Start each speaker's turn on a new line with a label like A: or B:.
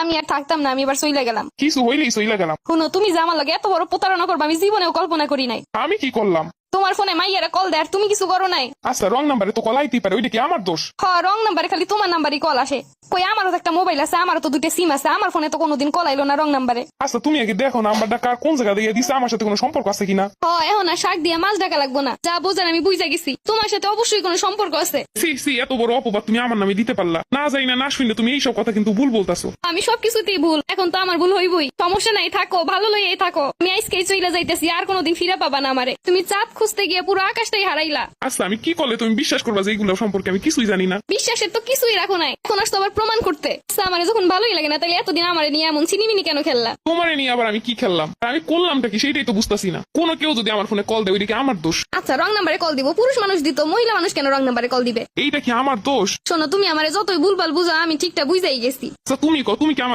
A: আমি আর থাকতাম না, আমি এবার চইলা গেলাম।
B: কিছু হইলেই সইলা গেলাম।
A: শুনো, তুমি যে আমার লাগে এত বড় প্রতারণা করবে আমি জীবনেও কল্পনা করি নাই।
B: আমি কি করলাম?
A: তোমার ফোনে মাইয়ারা কল দেয় আর তুমি কিছু করো নাই।
B: আচ্ছা, রং নাম্বারে তো কল আইতেই পারে, ওইটা কি আমার দোষ?
A: রং নাম্বারে খালি তোমার নাম্বারই কল আসে। কই আমারও তো একটা মোবাইল আছে, আমারও তো 2টা সিম আছে, আমার ফোনে তো কোনোদিন কল আইলো না রং নাম্বারে।
B: আচ্ছা, তুমি আগে দেখো নাম্বারটা কার কোন জায়গা দিয়ে দিছে, আমার সাথে কোনো সম্পর্ক আছে কিনা।
A: এখন আর শাক দিয়ে মাছ ডাকা লাগবো না, যা বোঝার আমি বুঝা গেছি। তোমার সাথে অবশ্যই কোনো সম্পর্ক আছে।
B: সি এত বড় অপবাদ তুমি আমার নামে দিতে পারলা? না যাই না শুনলে তুমি এইসব কথা কিন্তু ভুল বলতাছো।
A: আমি সবকিছুতেই ভুল, এখন তো আমার ভুল হইবই। সমস্যা নাই, থাকো ভালো লইয়াই থাকো। আমি আজকেই চইলা যাইতেছি, আর কোনোদিন ফিরে পাবা না আমারে। তুমি চাঁদ খুঁজতে গিয়ে পুরো আকাশটাই হারাইলা।
B: আচ্ছা, আমি কি করলে তুমি বিশ্বাস করবা যে এইগুলো সম্পর্কে আমি কিছুই জানি না?
A: বিশ্বাসের তো কিছুই রাখো নাই, এখন আসতো আবার প্রমাণ করতে। আমারে যখন ভালোই লাগে না, তাহলে এতদিন আমারে নিয়ে এমন চিনিমিনি কেন খেললা?
B: তোমারে নিয়ে আবার আমি কি খেললাম? আর আমি করলামটা কি সেটাই তো বুঝতাছি না। কোনো কেউ যদি আমার ফোনে কল দেয়, ওইটা কি আমার দোষ?
A: আচ্ছা, রং নাম্বারে কল দিব, পুরুষ মানুষ দিত, মহিলা মানুষ কেন রং নাম্বারে কল দিবে?
B: এইটা কি আমার দোষ?
A: শোনো, তুমি আমারে যতই ভুলভাল বুঝো, আমি ঠিকটা বুঝাই গেছি।
B: আচ্ছা, তুমি কি আমার